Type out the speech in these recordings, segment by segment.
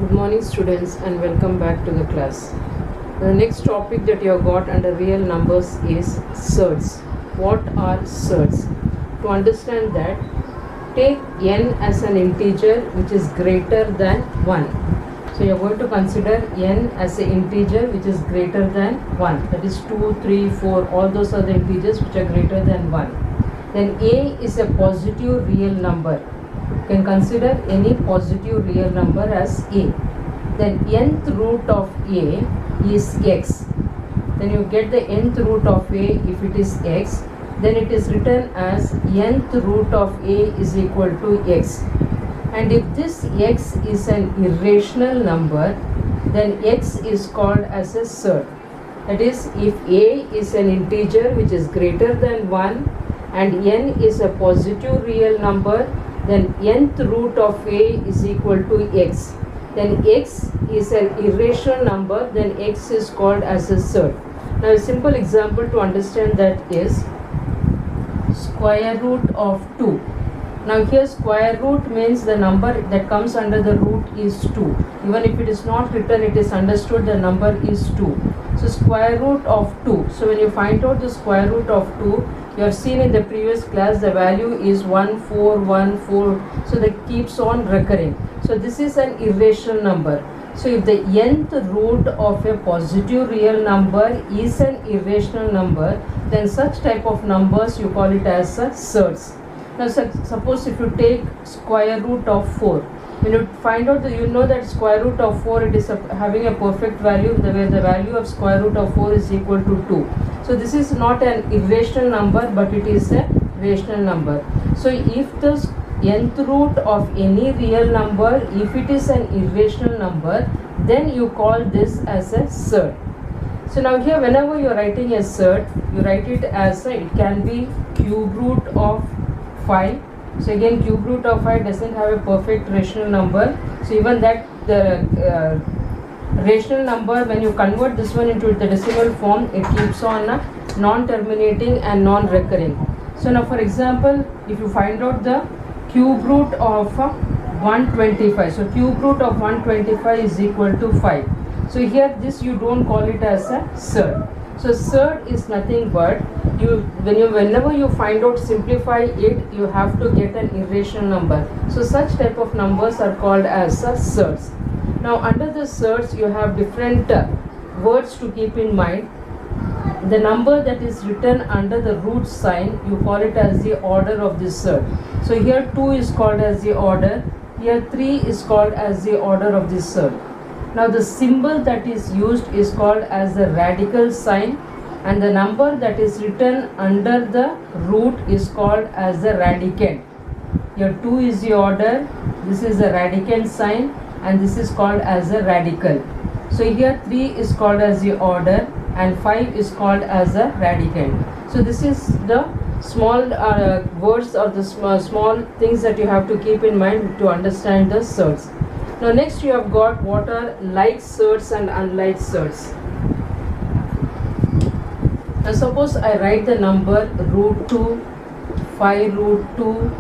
Good morning students and welcome back to the class. The next topic that you have got under real numbers is surds. What are surds? To understand that, take n as an integer which is greater than 1. So you are going to consider n as an integer which is greater than 1. That is 2, 3, 4, all those are the integers which are greater than 1. Then a is a positive real number. You can consider any positive real number as a. Then nth root of a is x. Then you get the nth root of a if it is x. Then it is written as nth root of a is equal to x. And if this x is an irrational number, then x is called as a surd. That is, if a is an integer which is greater than 1 and n is a positive real number, then nth root of a is equal to x. Then x is an irrational number, then x is called as a surd. Now a simple example to understand that is square root of 2. Now here square root means the number that comes under the root is 2. Even if it is not written, it is understood the number is 2. So square root of 2. So when you find out the square root of 2, you have seen in the previous class the value is 1414. So that keeps on recurring. So this is an irrational number. So if the nth root of a positive real number is an irrational number, then such type of numbers you call it as a surds. Now suppose if you take square root of 4, when you find out that you know that square root of 4 it is having a perfect value where the value of square root of 4 is equal to 2. So this is not an irrational number but it is a rational number. So if the nth root of any real number, if it is an irrational number, then you call this as a surd. So now here whenever you are writing a surd, you write it as it can be cube root of 5. So again cube root of 5 doesn't have a perfect rational number. So even that the rational number, when you convert this one into the decimal form, it keeps on non-terminating and non-recurring. So now for example, if you find out the cube root of 125, so cube root of 125 is equal to 5. So here this you don't call it as a surd. So surd is nothing but whenever you find out, simplify it, you have to get an irrational number. So such type of numbers are called as surds. Now under the surds you have different words to keep in mind. The number that is written under the root sign, you call it as the order of the surd. So here 2 is called as the order, here 3 is called as the order of the surd. Now the symbol that is used is called as the radical sign, and the number that is written under the root is called as the radicand. Here 2 is the order, this is the radicand sign, and this is called as a radical. So here 3 is called as the order and 5 is called as a radicand. So this is the small words or the small things that you have to keep in mind to understand the surds. Now next you have got what are like surds and unlike surds. Now suppose I write the number root 2, 5 root 2,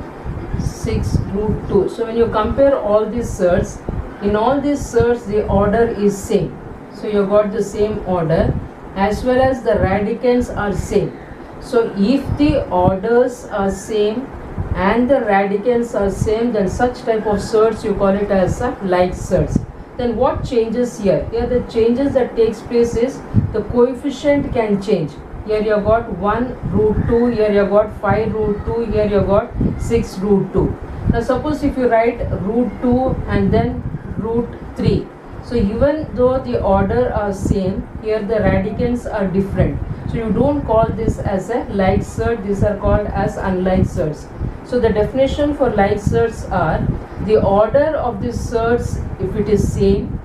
6 root 2. So when you compare all these surds, in all these surds the order is same. So you got the same order as well as the radicands are same. So if the orders are same and the radicands are same, then such type of surds you call it as like surds. Then what changes here? Here the changes that takes place is the coefficient can change. Here you have got 1 root 2, here you have got 5 root 2, here you have got 6 root 2. Now suppose if you write root 2 and then root 3. So even though the order are same, here the radicands are different. So you don't call this as a like surd, these are called as unlike surds. So the definition for like surds are the order of the surds, if it is same,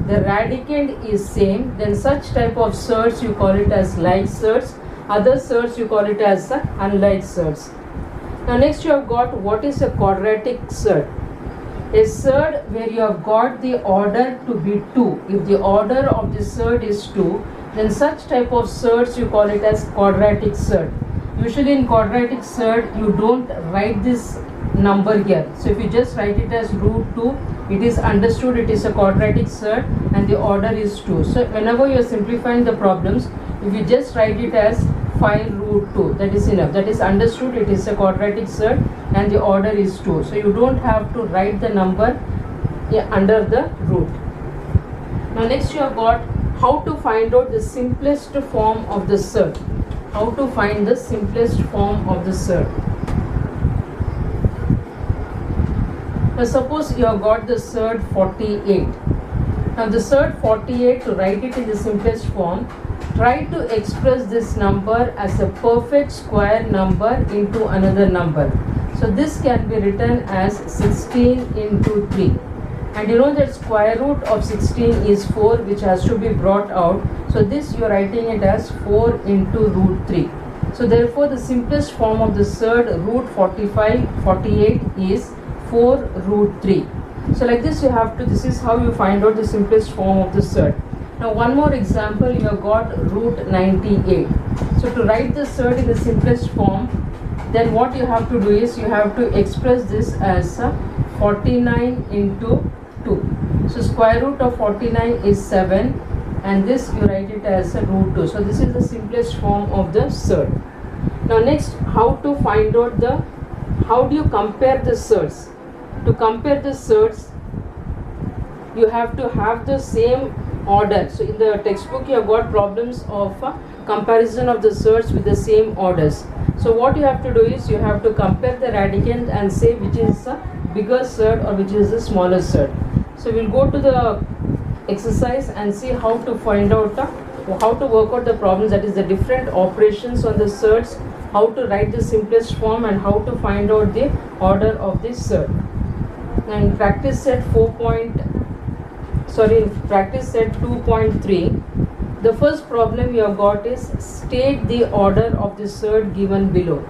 the radicand is same, then such type of surds you call it as like surds. Other surds you call it as unlike surds. Now next you have got what is a quadratic surd. A surd where you have got the order to be 2. If the order of the surd is 2, then such type of surds you call it as quadratic surd. Usually in quadratic surd you don't write this number here. So if you just write it as root 2, it is understood it is a quadratic surd and the order is 2. So whenever you are simplifying the problems, if you just write it as 5 root 2, that is enough. That is understood it is a quadratic surd and the order is 2. So you don't have to write the number under the root. Now next you have got how to find out the simplest form of the surd. How to find the simplest form of the surd. Now suppose you have got the surd 48. Now the surd 48, to write it in the simplest form, try to express this number as a perfect square number into another number. So this can be written as 16 into 3. And you know that square root of 16 is 4, which has to be brought out. So this you are writing it as 4 into root 3. So therefore the simplest form of the surd root 48 is 4 root 3. So like this you have to, this is how you find out the simplest form of the surd. Now one more example, you have got root 98. So to write the surd in the simplest form, then what you have to do is you have to express this as 49 into 2. So square root of 49 is 7 and this you write it as a root 2. So this is the simplest form of the surd. Now next, how to find out the, how do you compare the surds? To compare the surds, you have to have the same order. So in the textbook you have got problems of comparison of the surds with the same orders. So what you have to do is you have to compare the radicand and say which is a bigger surd or which is a smaller surd. So we'll go to the exercise and see how to find out how to work out the problems, that is the different operations on the surds, how to write the simplest form and how to find out the order of the surd. And practice set practice set 2.3, the first problem you have got is state the order of the surd given below.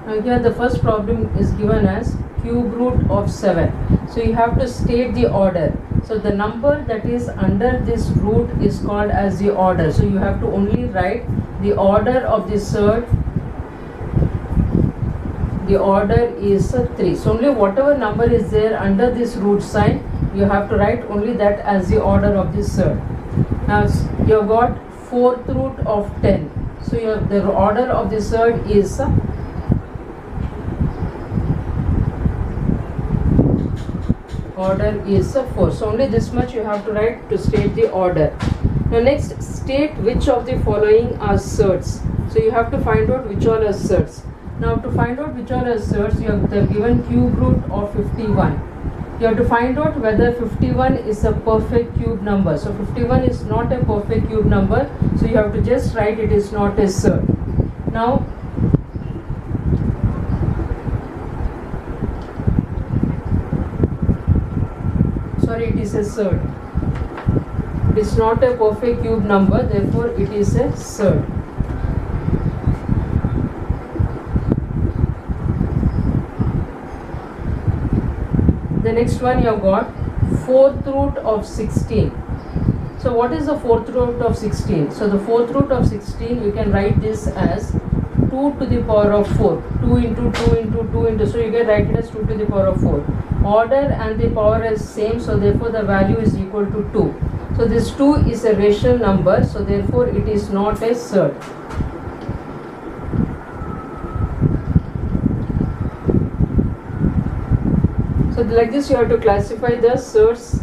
Now here the first problem is given as cube root of 7. So you have to state the order. So the number that is under this root is called as the order. So you have to only write the order of the surd. The order is 3. So only whatever number is there under this root sign, you have to write only that as the order of the surd. Now you have got 4th root of 10. So the order of the surd is order is 4. So only this much you have to write to state the order. Now next, state which of the following are surds. So you have to find out which all are surds. Now to find out which all are surds, you have the given cube root of 51. You have to find out whether 51 is a perfect cube number. So 51 is not a perfect cube number, so you have to just write it is not a surd. Now it is a surd. It is not a perfect cube number, therefore it is a surd. The next one you have got 4th root of 16. So what is the 4th root of 16? So the 4th root of 16, you can write this as 2 to the power of 4. 2 into 2 into 2 into, so you can write it as 2 to the power of 4. Order and the power is same, so therefore the value is equal to 2. So this 2 is a rational number, so therefore it is not a surd. So like this you have to classify the surds,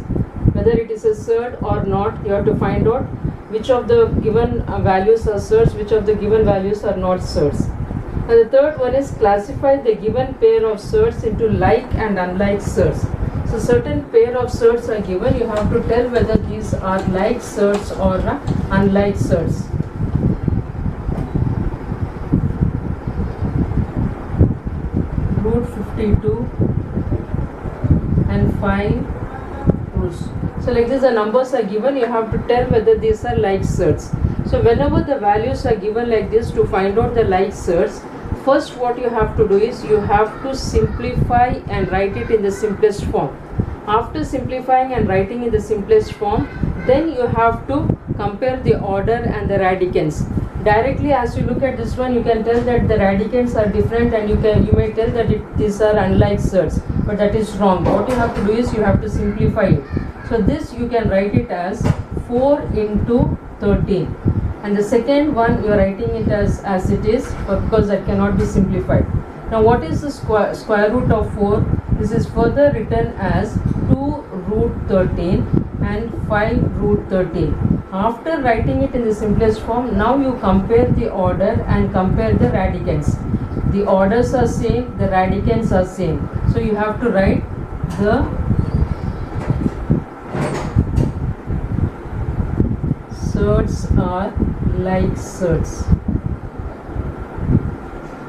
whether it is a surd or not. You have to find out which of the given values are surds, which of the given values are not surds. And the third one is classify the given pair of surds into like and unlike surds. So certain pair of surds are given, you have to tell whether these are like surds or unlike surds. Root 52 and 5 roots. So like this the numbers are given, you have to tell whether these are like surds. So whenever the values are given like this, to find out the like surds, first what you have to do is you have to simplify and write it in the simplest form. After simplifying and writing in the simplest form, then you have to compare the order and the radicands. Directly as you look at this one, you can tell that the radicands are different, and you may tell that these are unlike surds, but that is wrong. What you have to do is you have to simplify it. So this you can write it as 4 into 13, and the second one you are writing it as it is, because that cannot be simplified. Now what is the square root of 4? This is further written as 2 root 13 and 5 root 13. After writing it in the simplest form, now you compare the order and compare the radicands. The orders are same, the radicands are same. So you have to write the surds are like surds.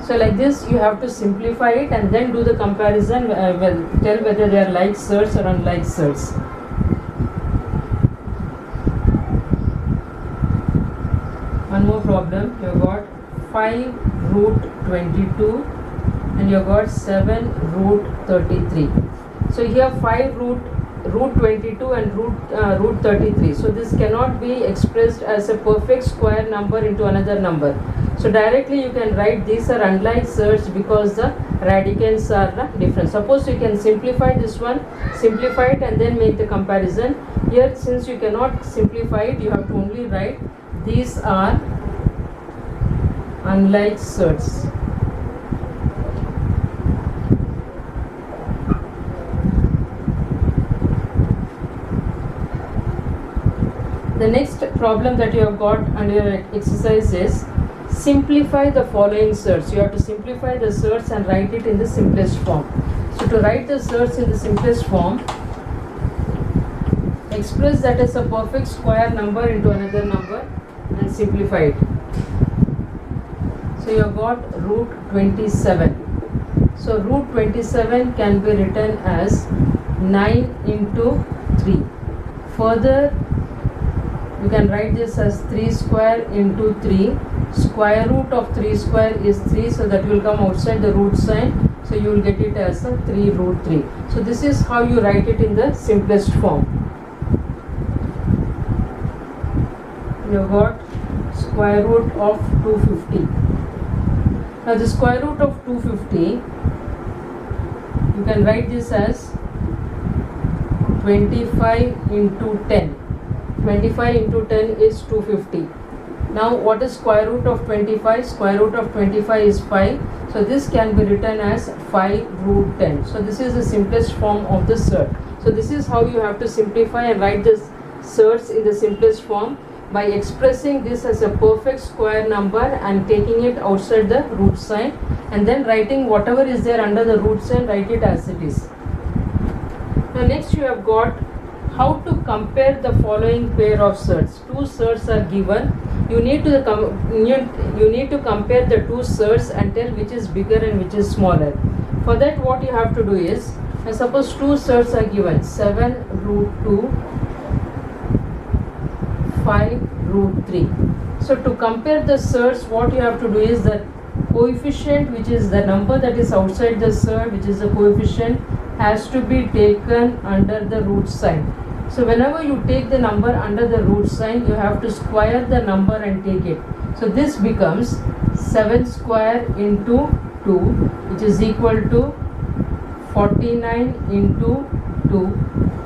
So like this you have to simplify it and then do the comparison, tell whether they are like surds or unlike surds. One more problem, you have got 5 root 22 and you have got 7 root 33. So here 5 root 22 and root 33. So this cannot be expressed as a perfect square number into another number. So directly you can write these are unlike surds because the radicands are different. Suppose you can simplify this one, simplify it and then make the comparison. Here since you cannot simplify it, you have to only write these are unlike surds. The next problem that you have got under your exercise is simplify the following surds. You have to simplify the surds and write it in the simplest form. So to write the surds in the simplest form, express that as a perfect square number into another number and simplify it. So you have got root 27. So root 27 can be written as 9 into 3. Further, you can write this as 3 square into 3. Square root of 3 square is 3, so that will come outside the root sign. So you will get it as a 3 root 3. So this is how you write it in the simplest form. You have got square root of 250. Now the square root of 250, you can write this as 25 into 10. 25 into 10 is 250. Now what is square root of 25? Square root of 25 is 5. So this can be written as 5 root 10. So this is the simplest form of the surd. So this is how you have to simplify and write the surds in the simplest form, by expressing this as a perfect square number and taking it outside the root sign, and then writing whatever is there under the root sign, write it as it is. Now next you have got how to compare the following pair of surds. Two surds are given. You need to compare the two surds and tell which is bigger and which is smaller. For that what you have to do is, suppose two surds are given, 7 root 2, 5 root 3. So to compare the surds, what you have to do is the coefficient, which is the number that is outside the surd, which is the coefficient, has to be taken under the root sign. So whenever you take the number under the root sign, you have to square the number and take it. So this becomes 7 square into 2, which is equal to 49 into 2,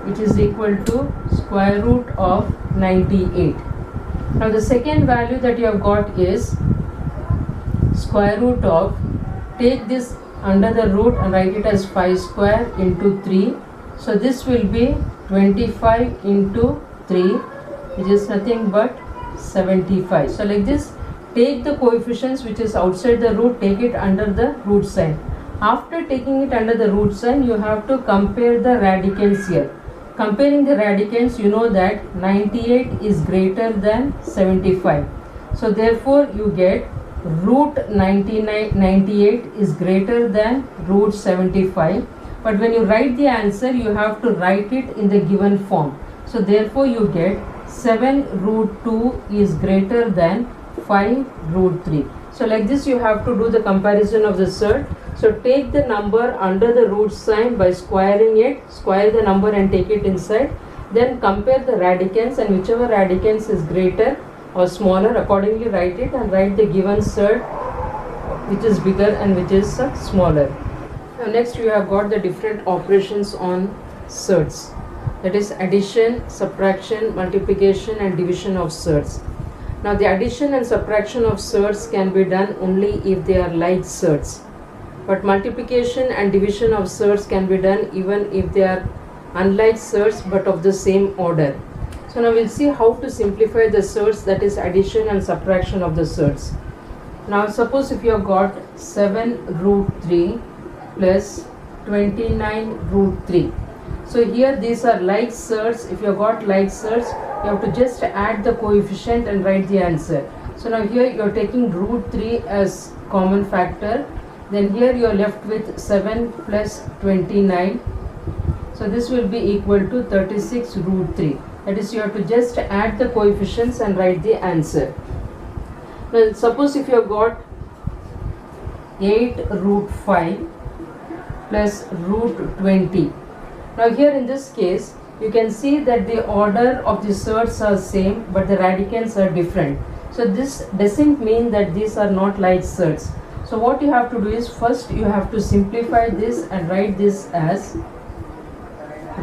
which is equal to square root of 98. Now the second value that you have got is square root of, take this under the root and write it as 5 square into 3. So this will be 25 into 3, which is nothing but 75. So like this, take the coefficients which is outside the root, take it under the root sign. After taking it under the root sign, you have to compare the radicands here. Comparing the radicands, you know that 98 is greater than 75. So therefore you get root 98 is greater than root 75. But when you write the answer, you have to write it in the given form. So therefore you get 7 root 2 is greater than 5 root 3. So like this you have to do the comparison of the surd. So take the number under the root sign by squaring it, square the number and take it inside. Then compare the radicands, and whichever radicands is greater, or smaller. Accordingly write it and write the given surd which is bigger and which is smaller. Now next we have got the different operations on surds, that is addition, subtraction, multiplication and division of surds. Now the addition and subtraction of surds can be done only if they are like surds, but multiplication and division of surds can be done even if they are unlike surds but of the same order. So now we'll see how to simplify the surds, that is addition and subtraction of the surds. Now suppose if you have got 7 root 3 plus 29 root 3. So here these are like surds. If you have got like surds, you have to just add the coefficient and write the answer. So now here you are taking root 3 as common factor. Then here you are left with 7 plus 29. So this will be equal to 36 root 3. That is, you have to just add the coefficients and write the answer. Now suppose if you have got 8 root 5 plus root 20. Now here in this case you can see that the order of the surds are same but the radicands are different. So this doesn't mean that these are not like surds. So what you have to do is, first you have to simplify this and write this as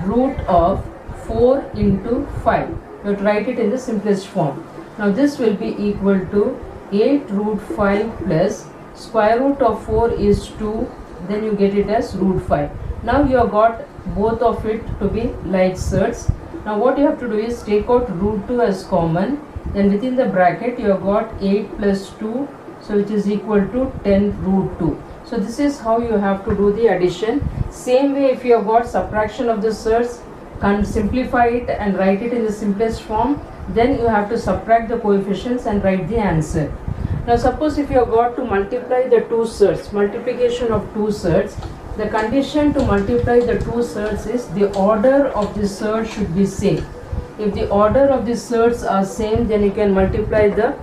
root of 4 into 5. You have to write it in the simplest form. Now this will be equal to 8 root 5 plus square root of 4 is 2, then you get it as root 5. Now you have got both of it to be like surds. Now what you have to do is take out root 2 as common, then within the bracket you have got 8 plus 2, so which is equal to 10 root 2. So this is how you have to do the addition. Same way if you have got subtraction of the surds, can simplify it and write it in the simplest form, then you have to subtract the coefficients and write the answer. Now suppose if you have got to multiply the two surds, multiplication of two surds, the condition to multiply the two surds is the order of the surd should be same. If the order of the surds are same, then you can multiply the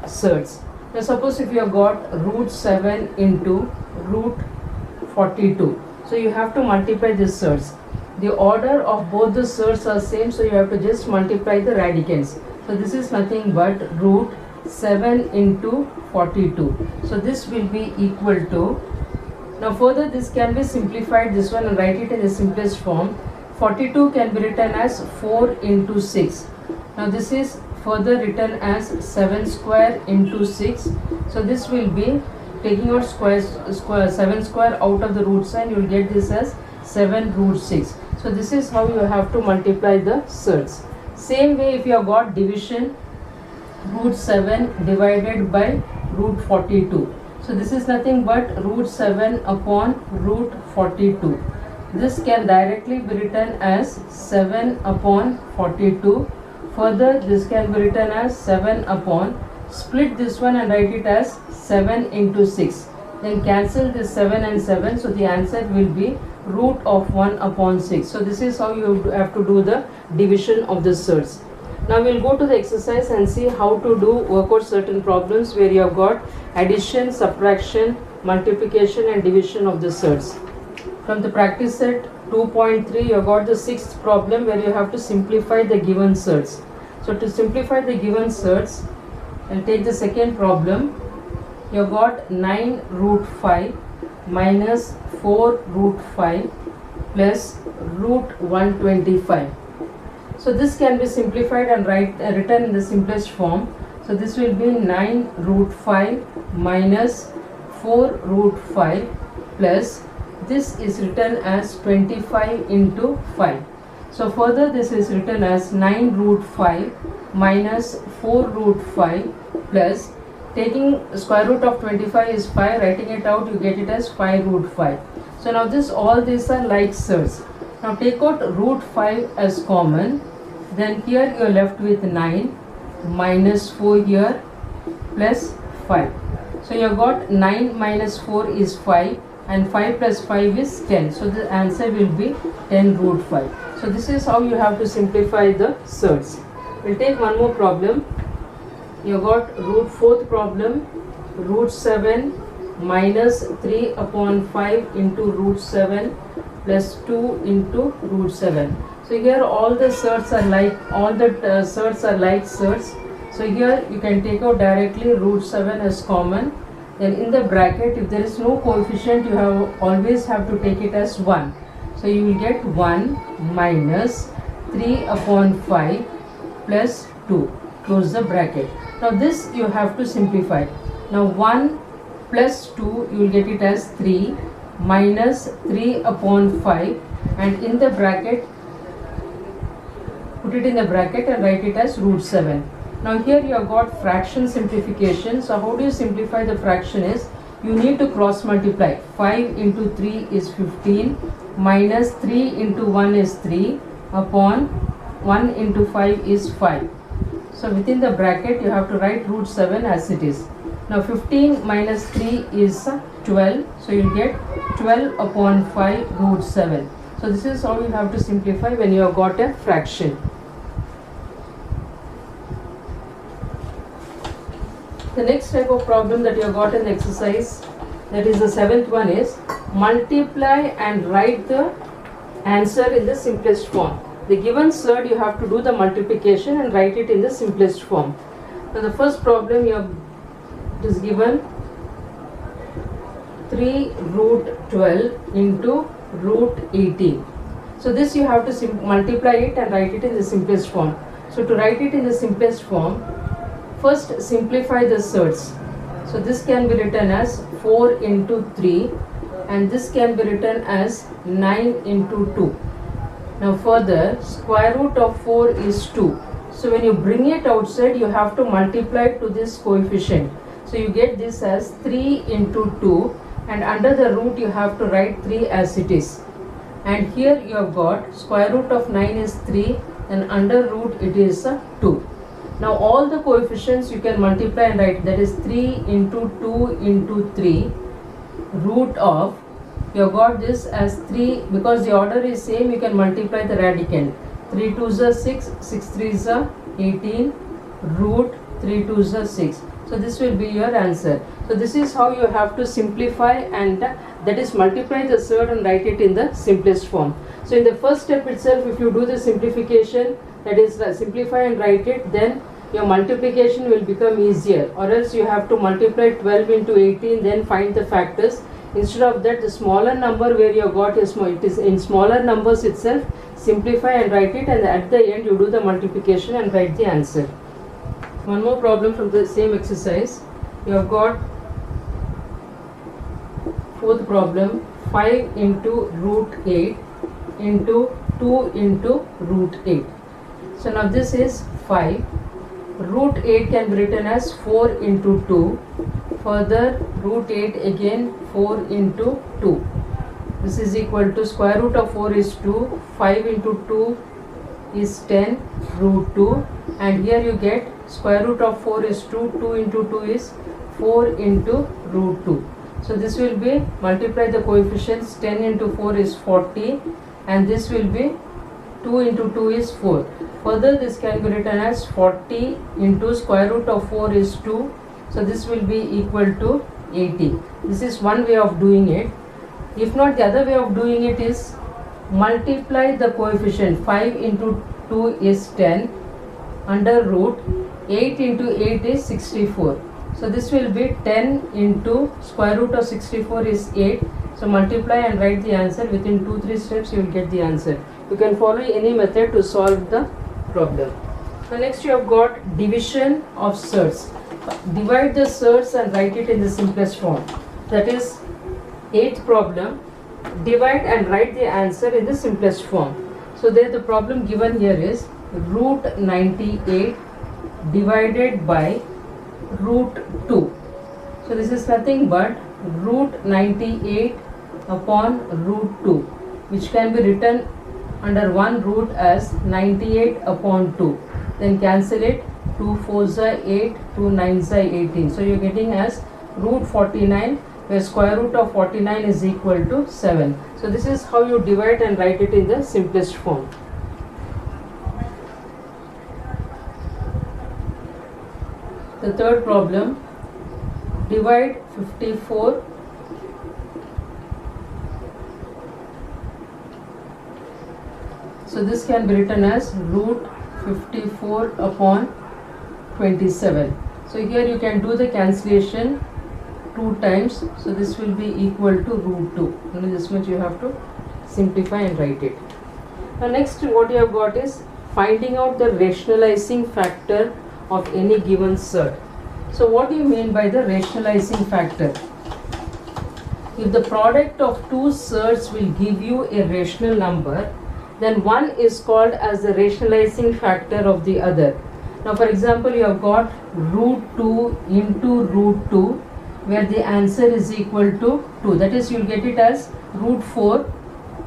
surds. Now suppose if you have got root 7 into root 42. So you have to multiply the surds. The order of both the surds are same, so you have to just multiply the radicands. So this is nothing but root 7 into 42. So this will be equal to, now further this can be simplified, this one, and write it in the simplest form. 42 can be written as 4 into 6. Now this is further written as 7 square into 6. So this will be taking out square 7 square out of the root sign, you will get this as 7 root 6. So this is how you have to multiply the surds. Same way if you have got division, root 7 divided by root 42. So this is nothing but root 7 upon root 42. This can directly be written as 7 upon 42. Further this can be written as 7 upon, split this one and write it as 7 into 6. Then cancel this 7 and 7, so the answer will be root of 1 upon 6. So this is how you have to do the division of the surds. Now we'll go to the exercise and see how to work out certain problems where you have got addition, subtraction, multiplication and division of the surds. From the practice set 2.3 you have got the sixth problem where you have to simplify the given surds. So to simplify the given surds, I'll take the second problem. You have got 9 root 5 minus 4 root 5 plus root 125. So this can be simplified and written in the simplest form. So this will be 9 root 5 minus 4 root 5 plus, this is written as 25 into 5. So further this is written as 9 root 5 minus 4 root 5 plus, taking square root of 25 is 5, writing it out you get it as 5 root 5. So now all these are like surds. Now take out root 5 as common, then here you are left with 9 minus 4 here plus 5. So you have got 9 minus 4 is 5 and 5 plus 5 is 10. So the answer will be 10 root 5. So this is how you have to simplify the surds. We'll take one more problem. You have got root fourth problem, root 7 minus 3 upon 5 into root 7 plus 2 into root 7. So here all the surds are like, surds. So here you can take out directly root 7 as common. Then in the bracket, if there is no coefficient, you always have to take it as 1. So you will get 1 minus 3 upon 5 plus 2. Close the bracket. Now this you have to simplify. Now 1 plus 2, you will get it as 3 minus 3 upon 5, and in the bracket, put it in the bracket and write it as root 7. Now here you have got fraction simplification. So how do you simplify the fraction is, you need to cross multiply. 5 into 3 is 15 minus 3 into 1 is 3 upon 1 into 5 is 5. So within the bracket you have to write root 7 as it is. Now 15 minus 3 is 12. So you get 12 upon 5 root 7. So this is how you have to simplify when you have got a fraction. The next type of problem that you have got in the exercise, that is the 7th one, is multiply and write the answer in the simplest form. The given surd, you have to do the multiplication and write it in the simplest form. Now the first problem it is given 3 root 12 into root 18. So this you have to multiply it and write it in the simplest form. So to write it in the simplest form, first simplify the surds. So this can be written as 4 into 3 and this can be written as 9 into 2. Now further, square root of 4 is 2. So when you bring it outside, you have to multiply to this coefficient. So you get this as 3 into 2, and under the root you have to write 3 as it is. And here you have got square root of 9 is 3 and under root it is 2. Now all the coefficients you can multiply and write, that is 3 into 2 into 3 root of, you have got this as 3, because the order is same, you can multiply the radicand. 3 2s are 6, 6 3s are 18, root 3 2s are 6. So this will be your answer. So this is how you have to simplify, and that is multiply the surd and write it in the simplest form. So in the first step itself, if you do the simplification, that is simplify and write it, then your multiplication will become easier, or else you have to multiply 12 into 18, then find the factors. Instead of that, the smaller number where you have got is small, it is in smaller numbers itself, simplify and write it, and at the end you do the multiplication and write the answer. One more problem from the same exercise. You have got fourth problem, 5 into root 8 into 2 into root 8. So now this is 5. Root 8 can be written as 4 into 2. Further, root 8 again 4 into 2. This is equal to square root of 4 is 2. 5 into 2 is 10 root 2. And here you get square root of 4 is 2. 2 into 2 is 4 into root 2. So this will be, multiply the coefficients, 10 into 4 is 40, and this will be 2 into 2 is 4. Further, this can be written as 40 into square root of 4 is 2. So this will be equal to 80. This is one way of doing it. If not, the other way of doing it is multiply the coefficient. 5 into 2 is 10 under root 8 into 8 is 64. So this will be 10 into square root of 64 is 8. So multiply and write the answer. Within 2-3 steps you will get the answer. You can follow any method to solve the problem. So next you have got division of surds. Divide the surds and write it in the simplest form. That is 8th problem. Divide and write the answer in the simplest form. So there the problem given here is root 98 divided by root 2. So this is nothing but root 98 upon root 2, which can be written under one root as 98 upon 2. Then cancel it. 2 4s are 8, 2 9s are 18. So you are getting as root 49, where square root of 49 is equal to 7. So this is how you divide and write it in the simplest form. The third problem, divide 54 so this can be written as root 54 upon 27. So here you can do the cancellation 2 times. So this will be equal to root 2. Only this much you have to simplify and write it. Now next what you have got is finding out the rationalizing factor of any given surd. So what do you mean by the rationalizing factor? If the product of two surds will give you a rational number, then one is called as the rationalizing factor of the other. Now for example, you have got root 2 into root 2, where the answer is equal to 2. That is, you will get it as root 4,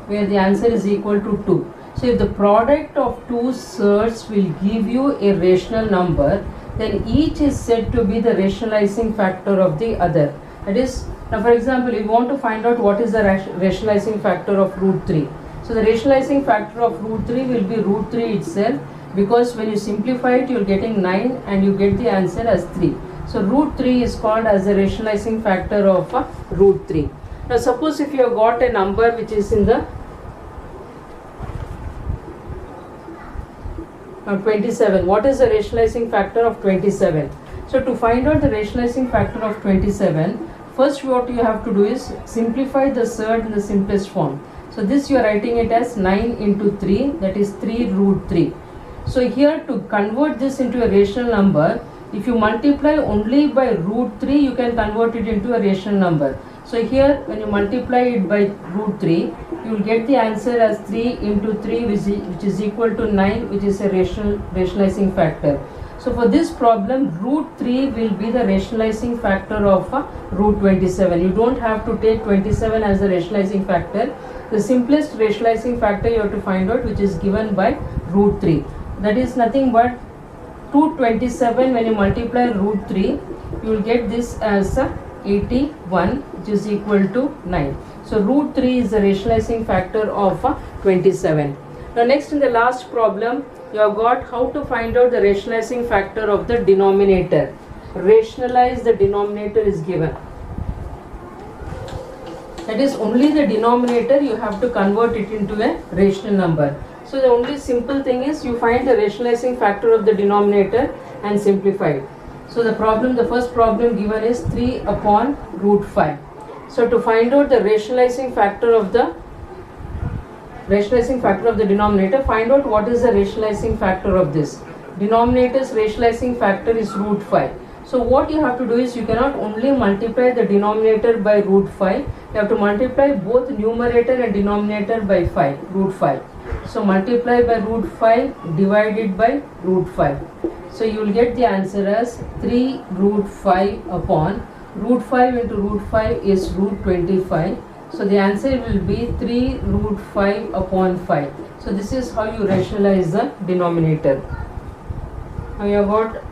where the answer is equal to 2. So if the product of two surds will give you a rational number, then each is said to be the rationalizing factor of the other. That is, now for example, if you want to find out what is the rationalizing factor of root 3. So the rationalizing factor of root 3 will be root 3 itself, because when you simplify it, you are getting 9 and you get the answer as 3. So root 3 is called as the rationalizing factor of root 3. Now suppose if you have got a number which is in the 27. What is the rationalizing factor of 27? So to find out the rationalizing factor of 27, first what you have to do is simplify the surd in the simplest form. So this you are writing it as 9 into 3, that is 3 root 3. So here to convert this into a rational number, if you multiply only by root 3, you can convert it into a rational number. So here when you multiply it by root 3, you will get the answer as 3 into 3, which is equal to 9, which is a rationalizing factor. So for this problem, root 3 will be the rationalizing factor of root 27. You don't have to take 27 as the rationalizing factor. The simplest rationalizing factor you have to find out, which is given by root 3. That is nothing but 227. When you multiply root 3, you will get this as 81, which is equal to 9. So root 3 is the rationalizing factor of 27. Now next, in the last problem, you have got how to find out the rationalizing factor of the denominator. Rationalize the denominator is given. That is, only the denominator you have to convert it into a rational number. So the only simple thing is you find the rationalizing factor of the denominator and simplify it. So the first problem given is 3 upon root 5. So to find out the rationalizing factor of the denominator, find out what is the rationalizing factor of this. Denominator's rationalizing factor is root 5. So what you have to do is, you cannot only multiply the denominator by root 5, you have to multiply both numerator and denominator by root 5. So multiply by root 5 divided by root 5. So you will get the answer as 3 root 5 upon root 5 into root 5 is root 25. So the answer will be 3 root 5 upon 5. So this is how you rationalize the denominator. Now you have got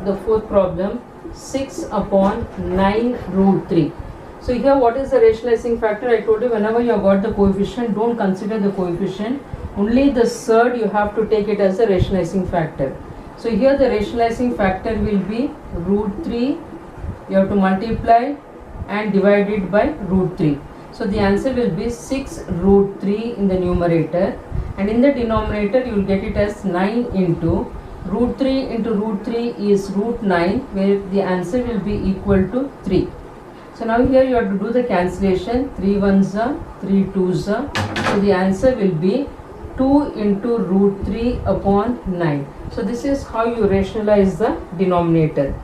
the fourth problem, 6 upon 9 root 3. So here what is the rationalizing factor? I told you, whenever you have got the coefficient, don't consider the coefficient. Only the surd you have to take it as a rationalizing factor. So here the rationalizing factor will be root 3. You have to multiply and divide it by root 3. So the answer will be 6 root 3 in the numerator, and in the denominator you will get it as 9 into root 3 into root 3 is root 9, where the answer will be equal to 3. So now here you have to do the cancellation. 3 ones are 3 twos are. So the answer will be 2 into root 3 upon 9. So this is how you rationalize the denominator.